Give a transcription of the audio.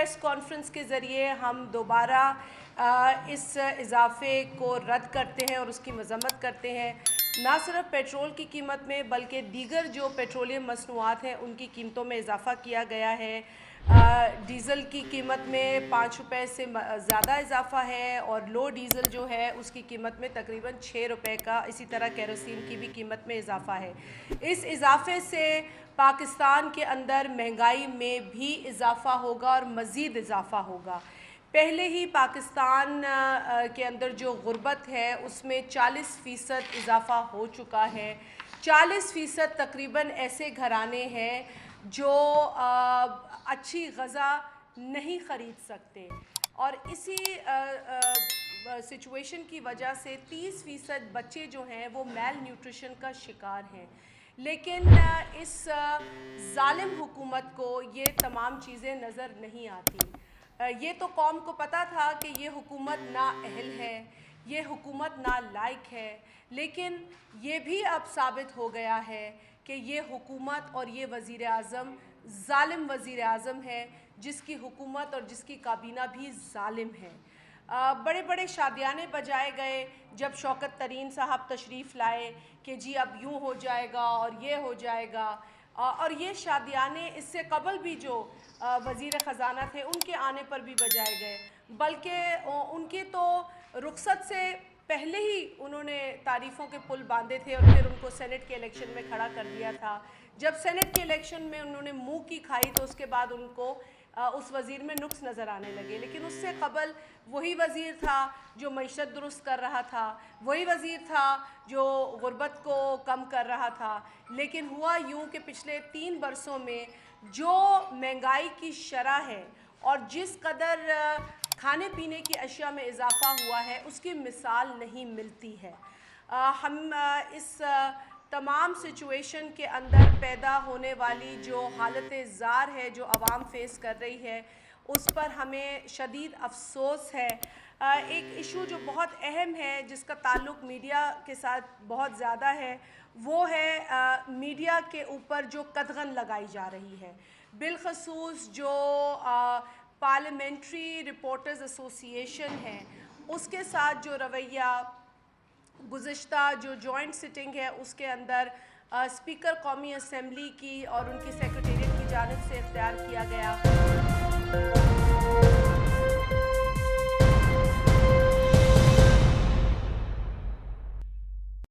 Press conference کے ذریعے ہم دوبارہ اس اضافے کو رد کرتے ہیں اور اس کی مذمت کرتے ہیں۔ نہ صرف پیٹرول کی قیمت میں بلکہ دیگر جو پیٹرولیم مصنوعات ہیں ان کی قیمتوں میں اضافہ کیا گیا ہے۔ ڈیزل کی قیمت میں 5 روپے سے زیادہ اضافہ ہے اور لو ڈیزل جو ہے اس کی قیمت میں تقریباً 6 روپے کا، اسی طرح کیروسین کی بھی قیمت میں اضافہ ہے۔ اس اضافے سے پاکستان کے اندر مہنگائی میں بھی اضافہ ہوگا اور مزید اضافہ ہوگا۔ پہلے ہی پاکستان کے اندر جو غربت ہے اس میں 40% اضافہ ہو چکا ہے۔ 40% تقریباً ایسے گھرانے ہیں جو اچھی غذا نہیں خرید سکتے، اور اسی سچویشن کی وجہ سے 30% بچے جو ہیں وہ میل نیوٹریشن کا شکار ہیں۔ لیکن اس ظالم حکومت کو یہ تمام چیزیں نظر نہیں آتی۔ یہ تو قوم کو پتہ تھا کہ یہ حکومت نااہل ہے، یہ حکومت نالائق ہے، لیکن یہ بھی اب ثابت ہو گیا ہے کہ یہ حکومت اور یہ وزیر اعظم ظالم وزیر اعظم ہے، جس کی حکومت اور جس کی کابینہ بھی ظالم ہے۔ بڑے بڑے شادیانے بجائے گئے جب شوکت ترین صاحب تشریف لائے کہ جی اب یوں ہو جائے گا اور یہ ہو جائے گا، اور یہ شادیانے اس سے قبل بھی جو وزیر خزانہ تھے ان کے آنے پر بھی بجائے گئے، بلکہ ان کے تو رخصت سے پہلے ہی انہوں نے تعریفوں کے پل باندھے تھے اور پھر ان کو سینٹ کے الیکشن میں کھڑا کر دیا تھا۔ جب سینٹ کے الیکشن میں انہوں نے منہ کی کھائی تو اس کے بعد ان کو اس وزیر میں نقص نظر آنے لگے، لیکن اس سے قبل وہی وزیر تھا جو معیشت درست کر رہا تھا، وہی وزیر تھا جو غربت کو کم کر رہا تھا۔ لیکن ہوا یوں کہ پچھلے 3 برسوں میں جو مہنگائی کی شرح ہے اور جس قدر کھانے پینے کی اشیاء میں اضافہ ہوا ہے اس کی مثال نہیں ملتی ہے۔ ہم اس تمام سچویشن کے اندر پیدا ہونے والی جو حالت زار ہے جو عوام فیس کر رہی ہے اس پر ہمیں شدید افسوس ہے۔ ایک ایشو جو بہت اہم ہے جس کا تعلق میڈیا کے ساتھ بہت زیادہ ہے وہ ہے میڈیا کے اوپر جو قدغن لگائی جا رہی ہے، بالخصوص جو پارلیمنٹری رپورٹرز ایسوسی ایشن ہے اس کے ساتھ جو رویہ گزشتہ جو جوائنٹ سٹنگ ہے اس کے اندر اسپیکر قومی اسمبلی کی اور ان کی سیکریٹریٹ کی جانب سے اختیار کیا گیا۔